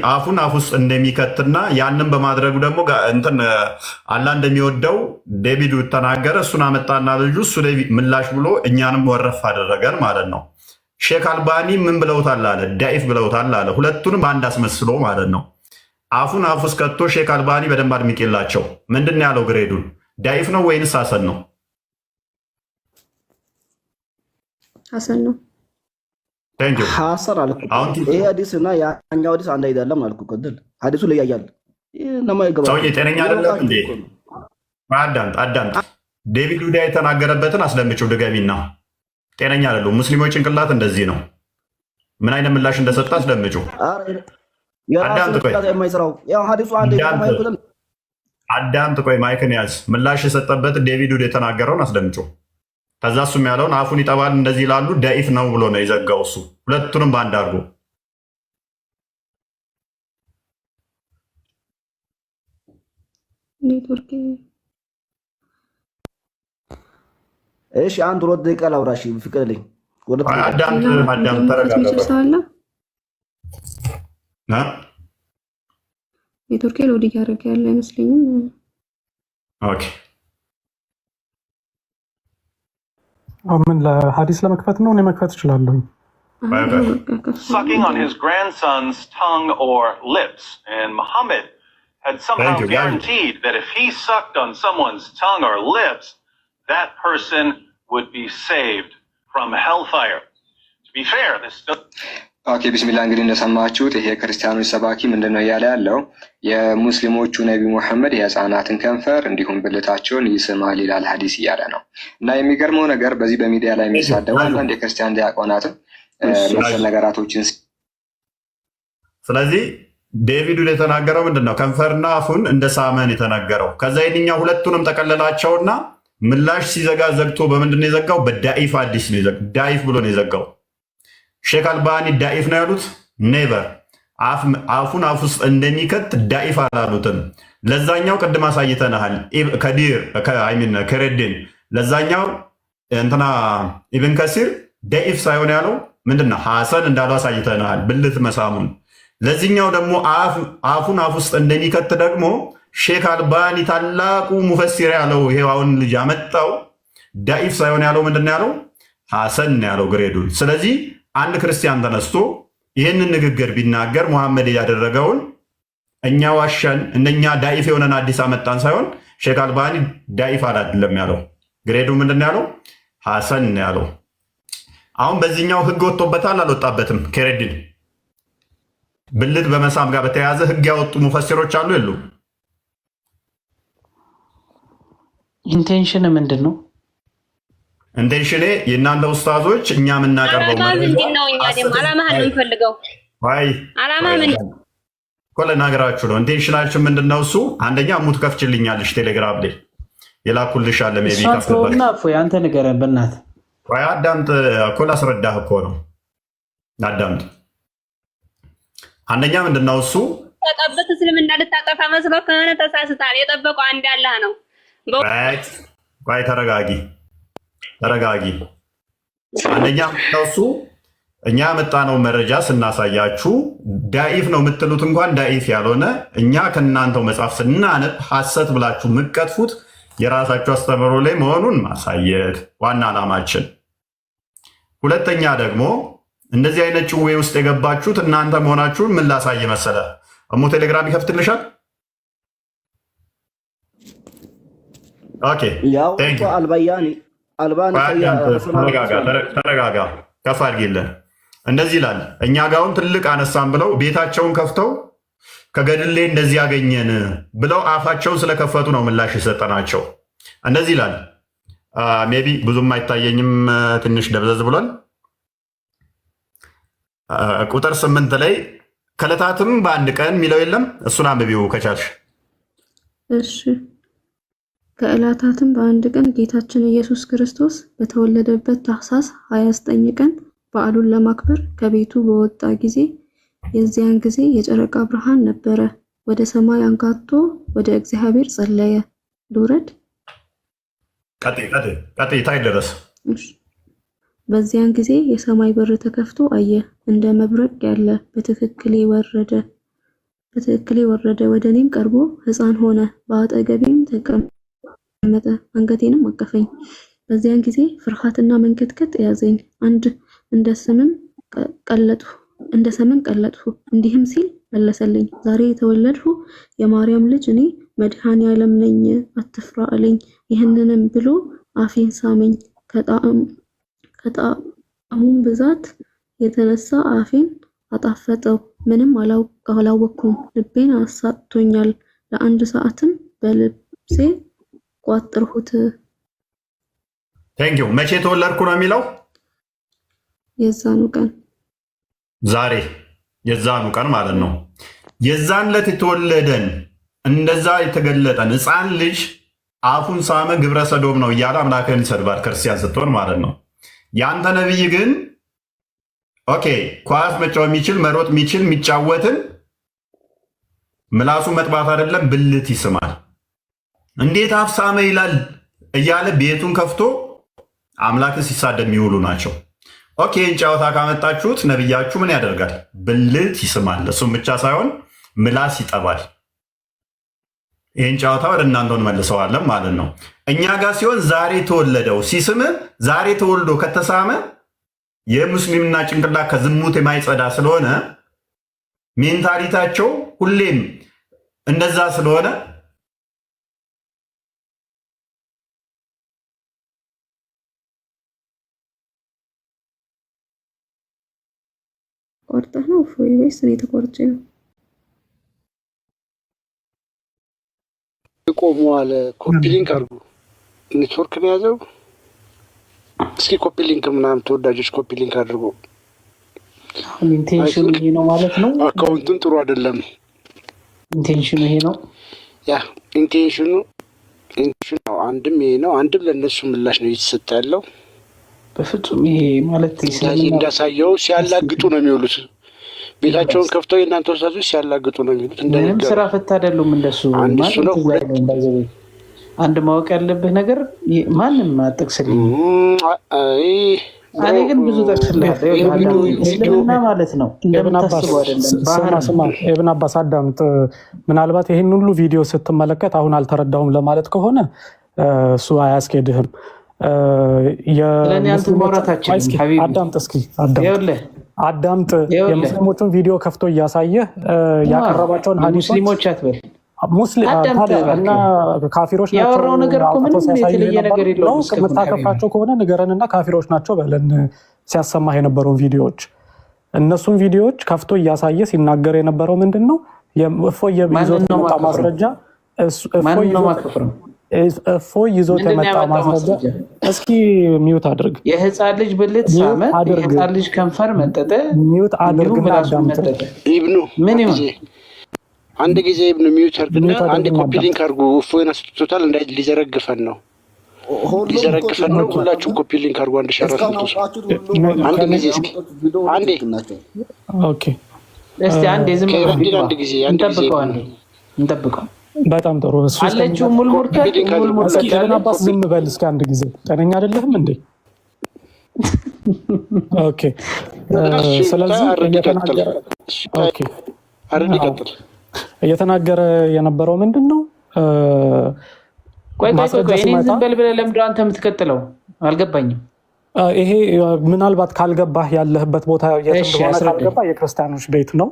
አፉን አፍ ውስጥ እንደሚከትና ያንን በማድረጉ ደግሞ እንትን አላህ እንደሚወደው ዴቪድ ተናገረ። እሱን አመጣና ልጁ እሱ ምላሽ ብሎ እኛንም ወረፍ አደረገን ማለት ነው። ሼክ አልባኒ ምን ብለውታል አለ? ዳኢፍ ብለውታል አለ። ሁለቱንም በአንድ አስመስሎ ማለት ነው። አፉን አፍ ውስጥ ከቶ ሼክ አልባኒ በደንብ አድምቄላቸው ምንድን ያለው? ግሬዱን ዳኢፍ ነው ወይንስ ሐሰን ነው? ሐሰን ነው። ሐሰን አልኩ። ይሄ ሐዲስ እና ያኛው ሐዲስ አንድ አይደለም አልኩ። ከድል ሐዲሱ ለያያል ሰውዬ ጤነኛ አይደለም እንዴ? አዳምጥ። ዴቪድ ውዳ የተናገረበትን አስለምጪው ድገሚና። ጤነኛ አይደሉም ሙስሊሞች። ጭንቅላት እንደዚህ ነው። ምን አይነት ምላሽ እንደሰጠ አስለምጪው። አዳምጥ። ቆይ ማይክን ያዝ። ምላሽ የሰጠበትን ዴቪድ ውዳ የተናገረውን አስለምጪው። ከዛ እሱም ያለውን አፉን ይጠባል እንደዚህ ይላሉ ዳኢፍ ነው ብሎ ነው የዘጋው እሱ። ሁለቱንም በአንድ አድርጎ እሺ፣ አንድ ሁለት ደቂቃ ላውራ። እሺ ፍቅርልኝ። አዳምጥ፣ ተረጋጋ። ኔትወርክ ሎድ እያደረገ ያለ አይመስለኝም። ኦኬ ምን ለሐዲስ ለመክፈት ነው? እኔ መክፈት እችላለሁ። Sucking on his grandson's tongue or lips, and Muhammad had somehow guaranteed that if he sucked on someone's tongue or lips, that person would be saved from hellfire. To be fair, this ኦኬ ቢስሚላህ። እንግዲህ እንደሰማችሁት ይሄ ክርስቲያኖች ሰባኪ ምንድነው እያለ ያለው? የሙስሊሞቹ ነቢ ሙሐመድ የህፃናትን ከንፈር እንዲሁም ብልታቸውን ይስማል ይላል ሐዲስ እያለ ነው። እና የሚገርመው ነገር በዚህ በሚዲያ ላይ የሚሳደቡ አንዳንድ የክርስቲያን ዲያቆናትም መሰል ነገራቶችን ስለዚህ ዴቪድ የተናገረው ምንድነው? ከንፈርና አፉን እንደ ሳመን የተናገረው። ከዛ የኛው ሁለቱንም ጠቀለላቸውና ምላሽ ሲዘጋ ዘግቶ በምንድን ነው የዘጋው? በዳኢፍ ሐዲስ ነው የዘጋው። ዳኢፍ ብሎ ነው የዘጋው። ሼክ አልባኒ ዳኢፍ ነው ያሉት? ኔቨር። አፉን አፍ ውስጥ እንደሚከት ዳኢፍ አላሉትም። ለዛኛው ቅድም አሳይተናል። ከሬድን ለዛኛው እንትና ኢብን ከሲር ዳኢፍ ሳይሆን ያለው ምንድነው? ሐሰን እንዳሉ አሳይተናል፣ ብልት መሳሙን። ለዚህኛው ደግሞ አፉን አፍ ውስጥ እንደሚከት ደግሞ ሼክ አልባኒ ታላቁ ሙፈሲር ያለው ይሄውን ልጅ አመጣው። ዳኢፍ ሳይሆን ያለው ምንድነው ያለው? ሐሰን ያለው ግሬዱን። ስለዚህ አንድ ክርስቲያን ተነስቶ ይህንን ንግግር ቢናገር ሙሐመድ ያደረገውን እኛ ዋሸን እነኛ ዳኢፍ የሆነን አዲስ አመጣን ሳይሆን ሼክ አልባኒ ዳኢፍ አይደለም ያለው። ግሬዱ ምንድን ያለው? ሐሰን ያለው። አሁን በዚህኛው ህግ ወጥቶበታል አልወጣበትም? ከሬድን ብልት በመሳም ጋር በተያያዘ ህግ ያወጡ ሙፈሲሮች አሉ የሉ? ኢንቴንሽን ምንድን ነው? ኢንቴንሽኔ የእናንተ ኡስታዞች እኛ የምናቀርበው ምንድን ነው? እኛ ደግሞ አላማህን ነው የምፈልገው። አላማ ምን ኮለ ናገራችሁ ነው። ኢንቴንሽናችሁ ምንድን ነው? እሱ አንደኛ ሙት ከፍችልኛለሽ ቴሌግራም ላይ የላኩልሽ አለ ሜቢ ከፍተውና እፎይ አንተ ንገረን በእናትህ። ወይ አዳምጥ እኮ ላስረዳህ እኮ ነው። አዳምጥ። አንደኛ ምንድን ነው እሱ ተጠበቅ እስልምና ልታጠፋ መስሎ ከሆነ ተሳስታል። የጠበቀው አንድ አላህ ነው። ቆይ ተረጋጊ። አንደኛ እሱ እኛ ያመጣነው መረጃ ስናሳያችሁ ዳኢፍ ነው የምትሉት እንኳን ዳኢፍ ያልሆነ እኛ ከእናንተው መጽሐፍ ስናነብ ሐሰት ብላችሁ የምትቀጥፉት የራሳችሁ አስተምህሮ ላይ መሆኑን ማሳየት ዋና ዓላማችን። ሁለተኛ ደግሞ እንደዚህ አይነት ጭዌ ውስጥ የገባችሁት እናንተ መሆናችሁን ምን ላሳይ መሰለ? እሞ ቴሌግራም ይከፍትልሻል። ኦኬ ያው አልበያኒ አልባን ተረጋጋ፣ ከፍ አድርጊልን። እንደዚህ ይላል። እኛ ጋውን ትልቅ አነሳን ብለው ቤታቸውን ከፍተው ከገድሌ እንደዚህ ያገኘን ብለው አፋቸውን ስለከፈቱ ነው ምላሽ የሰጠናቸው። እንደዚህ ይላል። ሜይ ቢ ብዙም አይታየኝም፣ ትንሽ ደብዘዝ ብሏል። ቁጥር 8 ላይ ከዕለታትም በአንድ ቀን የሚለው የለም። እሱን አንብቢው ከቻልሽ። እሺ። ከዕለታትም በአንድ ቀን ጌታችን ኢየሱስ ክርስቶስ በተወለደበት ታኅሳስ 29 ቀን በዓሉን ለማክበር ከቤቱ በወጣ ጊዜ የዚያን ጊዜ የጨረቃ ብርሃን ነበረ። ወደ ሰማይ አንጋጦ ወደ እግዚአብሔር ጸለየ። ልውረድ? ቀጥይ ታይ ድረስ። በዚያን ጊዜ የሰማይ በር ተከፍቶ አየ። እንደ መብረቅ ያለ በትክክሌ ወረደ። ወደ እኔም ቀርቦ ሕፃን ሆነ፣ በአጠገቤም ተቀመጠ፣ አንገቴንም አቀፈኝ። በዚያን ጊዜ ፍርሃትና መንቀጥቀጥ ያዘኝ። እንደ ሰምም ቀለጥሁ። እንዲህም ሲል መለሰልኝ፣ ዛሬ የተወለድሁ የማርያም ልጅ እኔ መድኃኔዓለም ነኝ፣ አትፍራ አለኝ። ይህንንም ብሎ አፌን ሳመኝ። ከጣዕሙም ብዛት የተነሳ አፌን አጣፈጠው። ምንም አላወቅኩም። ልቤን አሳጥቶኛል። ለ1 ሰዓትም በልብሴ ቋጠርሁት። ቴንኪው። መቼ ተወለድኩ ነው የሚለው? የዛኑ ቀን፣ ዛሬ የዛኑ ቀን ማለት ነው። የዛን ዕለት የተወለደን እንደዛ የተገለጠን ሕፃን ልጅ አፉን ሳመ፣ ግብረ ሰዶም ነው እያለ አምላክህን ይሰድባል፣ ክርስቲያን ስትሆን ማለት ነው። የአንተ ነቢይ ግን ኦኬ ኳስ መጫወት የሚችል መሮጥ የሚችል የሚጫወትን ምላሱ መጥባት አይደለም ብልት ይስማል። እንዴት አፍ ሳመ ይላል እያለ ቤቱን ከፍቶ አምላክን ሲሳደብ የሚውሉ ናቸው። ኦኬ ጨዋታ ካመጣችሁት ነቢያችሁ ምን ያደርጋል? ብልት ይስማል። እሱም ብቻ ሳይሆን ምላስ ይጠባል። ይህን ጨዋታ ወደ እናንተ እንመልሰዋለን ማለት ነው። እኛ ጋር ሲሆን ዛሬ ተወለደው ሲስም ዛሬ ተወልዶ ከተሳመ የሙስሊምና ጭንቅላት ከዝሙት የማይጸዳ ስለሆነ ሜንታሊታቸው ሁሌም እንደዛ ስለሆነ ቆርጠህ ነው ወይስ እኔ ተቆርጬ ነው? ቆሟል። ኮፒ ሊንክ አድርጉ። ኔትወርክ ነው ያዘው። እስኪ ኮፒ ሊንክ ምናምን ተወዳጆች ኮፒ ሊንክ አድርጉ። ኢንቴንሽኑ ይሄ ነው ማለት ነው። አካውንቱን ጥሩ አይደለም። ኢንቴንሽኑ ይሄ ነው። ያ ኢንቴንሽኑ አንድም ይሄ ነው፣ አንድም ለነሱ ምላሽ ነው እየተሰጠ ያለው። በፍጹም ይሄ ማለት እንዳሳየው ሲያላግጡ ነው የሚውሉት። ቤታቸውን ከፍተው የእናንተ ወሳጆች ሲያላግጡ ነው የሚሉት። ምንም ስራ ፈታ አይደሉም እንደሱ ማለት ነው። አንድ ማወቅ ያለብህ ነገር ማንም አጠቅስልኝ። እኔ ግን ብዙ ጠቅስልሃለሁ ማለት ነው። እንደምታስበው አይደለም። ኢብን አባስ አዳምጥ። ምናልባት ይህን ሁሉ ቪዲዮ ስትመለከት አሁን አልተረዳሁም ለማለት ከሆነ እሱ አያስኬድህም። አዳምጥ እስኪ አዳምጥ። የሙስሊሞቹን ቪዲዮ ከፍቶ እያሳየህ ያቀረባቸውን ሙስሊሞች አትበል እና ካፊሮች ናቸው የምታከፍራቸው ከሆነ ንገረንና ካፊሮች ናቸው በለን ሲያሰማህ የነበረውን ቪዲዮዎች እነሱን ቪዲዮዎች ከፍቶ እያሳየ ሲናገር የነበረው ምንድን ነው? እፎይ ይዞት የመጣ ማስረጃ እፎይ ይዞት የመጣ ማስረጃ። እስኪ ሚዩት አድርግ። የህፃን ልጅ ብልት ሳመ፣ የህፃን ልጅ ከንፈር መጠጠ። ሚዩት አድርግና አዳምጥ። ኢብኑ ምን ይሁን አንድ ጊዜ ኢብኑ ሚዩት አድርግና አንድ ኮፒ ሊንክ አድርጉ። እፎይን አስጥቶታል። እንዳይ ሊዘረግፈን ነው ሁላችሁም ኮፒ ሊንክ አድርጉ። አንድ ሸራስ አንድ ጊዜ እስኪ አንዴ ኦኬ እስቲ አንዴ ዝም ብለን አንድ ጊዜ እንጠብቀው። በጣም ጥሩ። እሱ አለችው ሙሉ ሙርተድ እስኪ አባስ ዝም በል እስኪ አንድ ጊዜ። ጤነኛ አይደለህም እንዴ? ኦኬ ስለዚህ እየተናገረ የነበረው ምንድን ነው? ቆይ እኔ ዝም በል ብለህ ለምንድን ነው አንተ የምትቀጥለው? አልገባኝም። ይሄ ምናልባት ካልገባህ ያለህበት ቦታ የት እንደሆነ ካልገባህ የክርስቲያኖች ቤት ነው።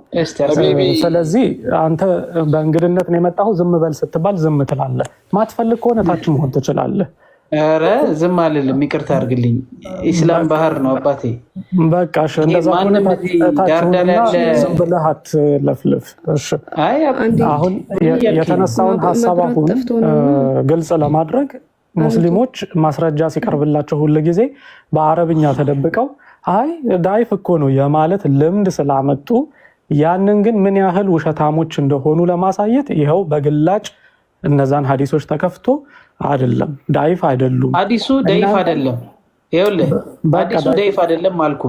ስለዚህ አንተ በእንግድነት ነው የመጣኸው። ዝም በል ስትባል ዝም ትላለህ። ማትፈልግ ከሆነ ታች መሆን ትችላለህ። ኧረ ዝም አልልም፣ ይቅርታ አድርግልኝ። ኢስላም ባህር ነው አባቴ። በቃ እሺ፣ እንደዛ ዝም ብለህ አትለፍልፍ። እሺ፣ አሁን የተነሳውን ሀሳብ አሁን ግልጽ ለማድረግ ሙስሊሞች ማስረጃ ሲቀርብላቸው ሁሉ ጊዜ በአረብኛ ተደብቀው አይ ዳይፍ እኮ ነው የማለት ልምድ ስላመጡ ያንን ግን ምን ያህል ውሸታሞች እንደሆኑ ለማሳየት ይኸው በግላጭ እነዛን ሀዲሶች ተከፍቶ አይደለም ዳይፍ አይደሉም። ሀዲሱ ዳይፍ አይደለም። ይኸውልህ ሀዲሱ ዳይፍ አይደለም አልኩ።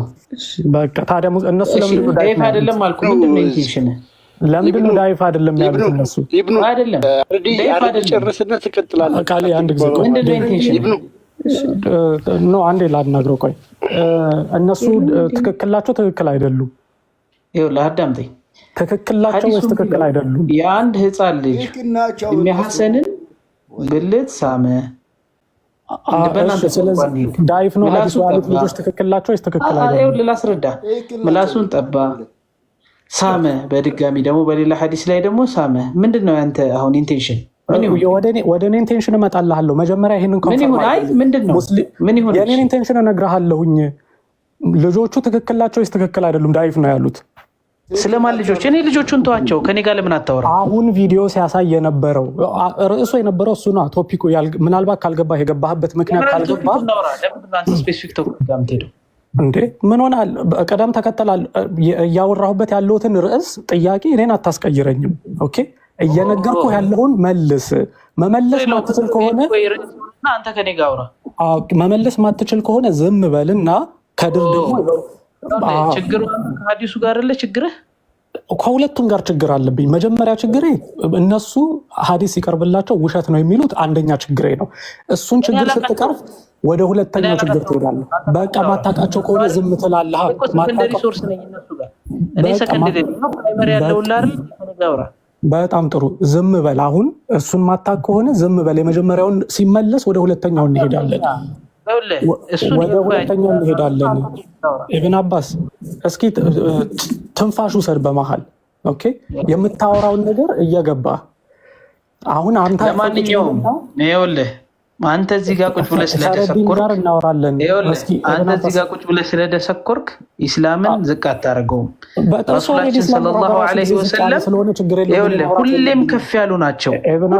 በቃ ታዲያ እነሱ ለምን ዳይፍ አይደለም አልኩ? ምንድን ነው ኢንቴንሽን? ለምንድን ነው ዳይፍ አይደለም ያሉት እነሱ? አይደለም ዳይፍ አይደለም። ጨርስና ትቀጥላለህ። ቃሌ አንድ ጊዜ ቆይ። ምንድን ነው ኢንቴንሽን? ነው አንዴ ላናግረው። ቆይ እነሱ ትክክላቸው ትክክል አይደሉም። ይኸውልህ አዳምጠኝ። ትክክላቸው ወይስ ትክክል አይደሉም? የአንድ ህፃን ልጅ የሚያሐሰንን ብልት ሳመ። ዳይፍ ነው ሀዲሱ ያሉት ልጆች ትክክላቸው ወይስ ትክክል አይደሉም? ይኸውልህ ላስረዳ። ምላሱን ጠባ፣ ሳመ። በድጋሚ ደግሞ በሌላ ሀዲስ ላይ ደግሞ ሳመ። ምንድን ነው ያንተ አሁን ኢንቴንሽን? ወደ እኔ ኢንቴንሽን እመጣልሃለሁ። መጀመሪያ ይሄንን የኔን ኢንቴንሽን እነግርሃለሁኝ። ልጆቹ ትክክላቸው ወይስ ትክክል አይደሉም? ዳይፍ ነው ያሉት። ስለማን ልጆች? እኔ ልጆቹን ተዋቸው። ከኔ ጋር ለምን አታወራ? አሁን ቪዲዮ ሲያሳይ የነበረው ርዕሱ የነበረው እሱ ነው። ቶፒኩ ምናልባት ካልገባህ የገባህበት ምክንያት ካልገባህ እንዴ ምን ሆናል? ቀደም ተከተላል። እያወራሁበት ያለሁትን ርዕስ ጥያቄ እኔን አታስቀይረኝም። ኦኬ እየነገርኩ ያለውን መልስ። መመለስ ማትችል ከሆነ አንተ ከኔ ጋር አውራ። መመለስ ማትችል ከሆነ ዝም በልና ከድር ደግሞ ችግሩ ከሀዲሱ ጋር አለ። ችግርህ ከሁለቱም ጋር ችግር አለብኝ። መጀመሪያ ችግሬ እነሱ ሀዲስ ሲቀርብላቸው ውሸት ነው የሚሉት አንደኛ ችግሬ ነው። እሱን ችግር ስትቀርፍ ወደ ሁለተኛው ችግር ትሄዳለህ። በቃ ማታውቃቸው ከሆነ ዝም ትላለህ። በጣም ጥሩ ዝም በል። አሁን እሱን ማታውቅ ከሆነ ዝም በል። የመጀመሪያውን ሲመለስ ወደ ሁለተኛው እንሄዳለን። ወደ ሁለተኛው እንሄዳለን። ኢብን አባስ እስኪ ትንፋሽ ውሰድ በመሃል። ኦኬ የምታወራውን ነገር እየገባ አሁን አንተ ለማንኛውም ይኸውልህ አንተ እዚህ ጋር ቁጭ ብለህ ስለደሰኮርክ ኢስላምን ዝቅ አታደርገውም። ረሱላችን ሰለላሁ ዐለይሂ ወሰለም ሁሌም ከፍ ያሉ ናቸው።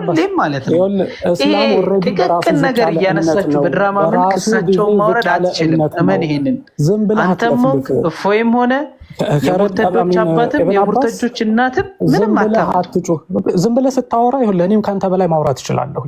ሁሌም ማለት ነው። ይሄ ጥቅቅን ነገር እያነሳችሁ በድራማ መልክ እሳቸውን ማውረድ አትችልም። እመን ይሄንን። አንተም እፎይም ሆነ የሙርተዶች አባትም የሙርተዶች እናትም ምንም አታውቅም። ዝም ብለህ ስታወራ ይሁን ለእኔም ከአንተ በላይ ማውራት እችላለሁ።